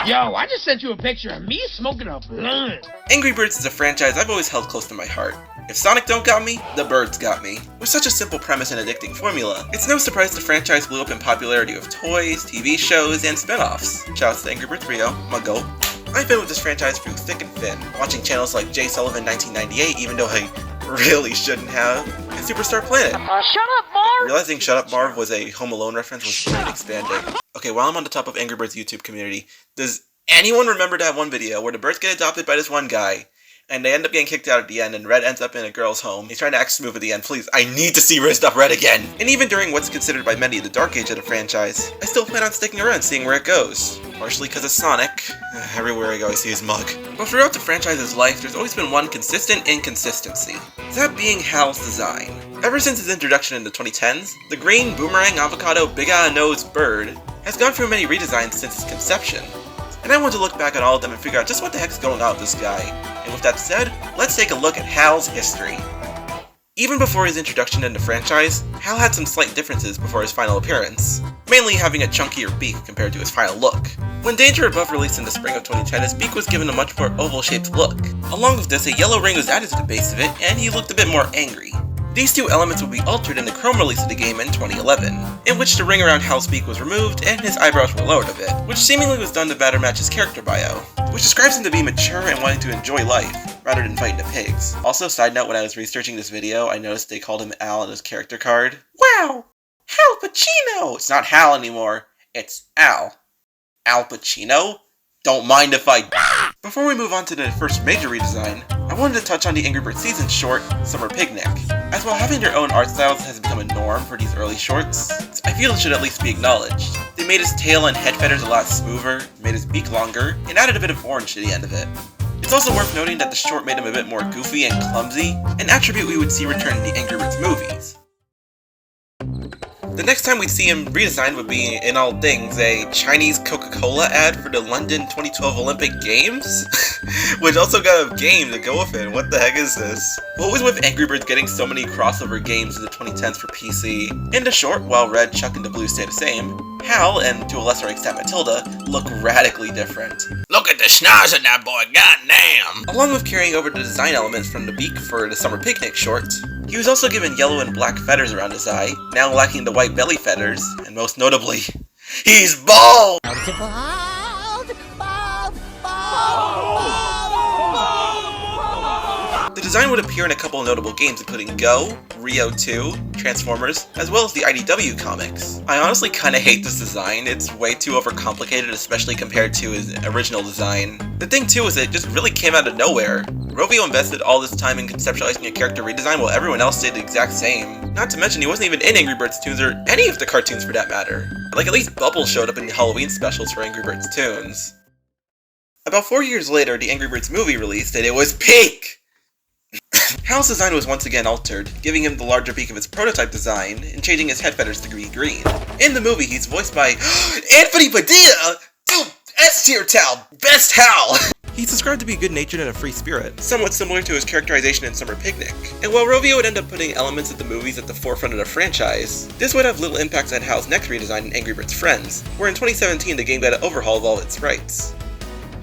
Yo, I just sent you a picture of me smoking a blunt. Angry Birds is a franchise I've always held close to my heart. If Sonic don't got me, the birds got me. With such a simple premise and addicting formula, it's no surprise the franchise blew up in popularity with toys, TV shows, and spin-offs. Shoutouts to Angry Birds Rio, my goat. I've been with this franchise through thick and thin, watching channels like J Sullivan 1998 even though I really shouldn't have, and SuperStarPlanet. Shut up, Marv! Realizing Shut Up Marv was a Home Alone reference was pretty expanding. Okay, while I'm on the top of Angry Birds YouTube community, does anyone remember that one video where the birds get adopted by this one guy, and they end up getting kicked out at the end, and Red ends up in a girl's home? He's trying to act smooth at the end. Please, I need to see Rizzed Up Red again! And even during what's considered by many the dark age of the franchise, I still plan on sticking around seeing where it goes. Partially because of Sonic. Everywhere I go I see his mug. But throughout the franchise's life, there's always been one consistent inconsistency. That being Hal's design. Ever since his introduction in the 2010s, the green boomerang avocado big-a-nose bird has gone through many redesigns since its conception. And I want to look back at all of them and figure out just what the heck's going on with this guy. And with that said, let's take a look at Hal's history. Even before his introduction in the franchise, Hal had some slight differences before his final appearance, mainly having a chunkier beak compared to his final look. When Danger Above released in the spring of 2010, his beak was given a much more oval-shaped look. Along with this, a yellow ring was added to the base of it, and he looked a bit more angry. These two elements would be altered in the Chrome release of the game in 2011, in which the ring around Hal's beak was removed and his eyebrows were lowered a bit, which seemingly was done to better match his character bio, which describes him to be mature and wanting to enjoy life, rather than fighting the pigs. Also, side note, when I was researching this video, I noticed they called him Al on his character card. Wow! Hal Pacino! It's not Hal anymore, it's Al. Al Pacino? Don't mind if I... Before we move on to the first major redesign, I wanted to touch on the Angry Birds season short, Summer Picnic. As while having their own art styles has become a norm for these early shorts, I feel it should at least be acknowledged. They made his tail and head feathers a lot smoother, made his beak longer, and added a bit of orange to the end of it. It's also worth noting that the short made him a bit more goofy and clumsy, an attribute we would see return in the Angry Birds movies. The next time we'd see him redesigned would be, in all things, a Chinese Coca-Cola ad for the London 2012 Olympic Games? Which also got a game to go with it. What the heck is this? What was with Angry Birds getting so many crossover games in the 2010s for PC? In the short, while Red, Chuck, and the Blue stay the same, Hal, and to a lesser extent Matilda, look radically different. Look at the schnoz in that boy, goddamn! Along with carrying over the design elements from the beak for the Summer Picnic short, he was also given yellow and black feathers around his eye, now lacking the white belly feathers, and most notably, he's bald! The design would appear in a couple of notable games including Go, Rio 2, Transformers, as well as the IDW comics. I honestly kinda hate this design. It's way too overcomplicated, especially compared to his original design. The thing too is it just really came out of nowhere. Rovio invested all this time in conceptualizing a character redesign while everyone else did the exact same. Not to mention he wasn't even in Angry Birds Toons or any of the cartoons for that matter. Like at least Bubbles showed up in the Halloween specials for Angry Birds Toons. About 4 years later, the Angry Birds movie released and it was peak! Hal's design was once again altered, giving him the larger beak of his prototype design and changing his head feathers to be green. In the movie, he's voiced by Anthony Padilla! Dude, S-tier Tal! Best Hal! He's described to be good-natured and a free spirit, somewhat similar to his characterization in Summer Picnic. And while Rovio would end up putting elements of the movies at the forefront of the franchise, this would have little impact on Hal's next redesign in Angry Birds Friends, where in 2017 the game got an overhaul of all its sprites.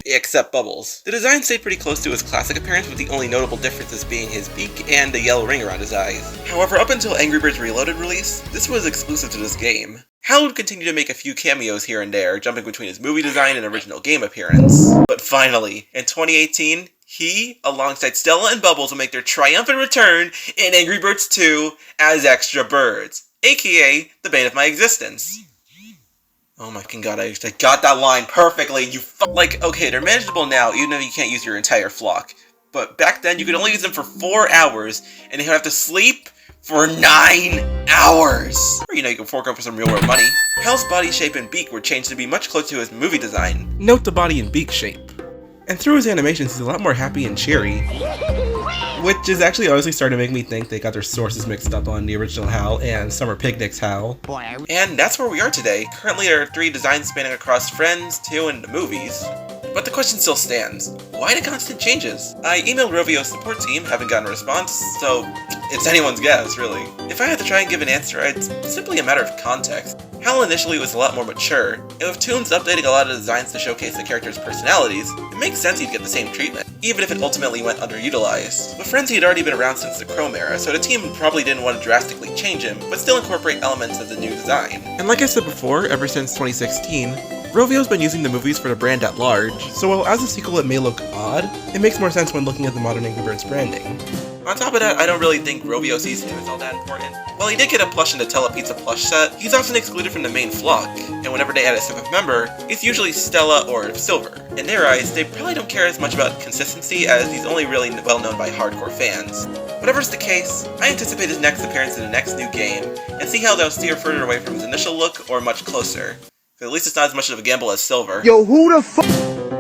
Except Bubbles. The design stayed pretty close to his classic appearance, with the only notable differences being his beak and the yellow ring around his eyes. However, up until Angry Birds Reloaded release, this was exclusive to this game. Hal would continue to make a few cameos here and there, jumping between his movie design and original game appearance. But finally, in 2018, he, alongside Stella and Bubbles, will make their triumphant return in Angry Birds 2 as extra birds, aka the bane of my existence. Oh my fucking god, I got that line perfectly, Like, okay, they're manageable now, even though you can't use your entire flock. But back then, you could only use them for 4 hours, and they would have to sleep for 9 hours! Or, you know, you can fork over some real-world money. Hal's body shape and beak were changed to be much closer to his movie design. Note the body and beak shape. And through his animations, he's a lot more happy and cheery. Which is actually honestly starting to make me think they got their sources mixed up on the original Hal and Summer Picnic's Hal. And that's where we are today. Currently there are 3 designs spanning across Friends, 2, and the movies. But the question still stands. Why the constant changes? I emailed Rovio's support team, haven't gotten a response, so it's anyone's guess, really. If I had to try and give an answer, it's simply a matter of context. HAL initially was a lot more mature, and with Toons updating a lot of designs to showcase the characters' personalities, it makes sense he'd get the same treatment, even if it ultimately went underutilized. With Frenzy had already been around since the Chrome era, so the team probably didn't want to drastically change him, but still incorporate elements of the new design. And like I said before, ever since 2016, Rovio's been using the movies for the brand at large, so while as a sequel it may look odd, it makes more sense when looking at the modern Angry Birds branding. On top of that, I don't really think Rovio sees him as all that important. While he did get a plush in the Telepizza plush set, he's often excluded from the main flock, and whenever they add a 7th member, it's usually Stella or Silver. In their eyes, they probably don't care as much about consistency as he's only really well known by hardcore fans. Whatever's the case, I anticipate his next appearance in the next new game, and see how they'll steer further away from his initial look or much closer. Because at least it's not as much of a gamble as Silver. Yo, who the fuck?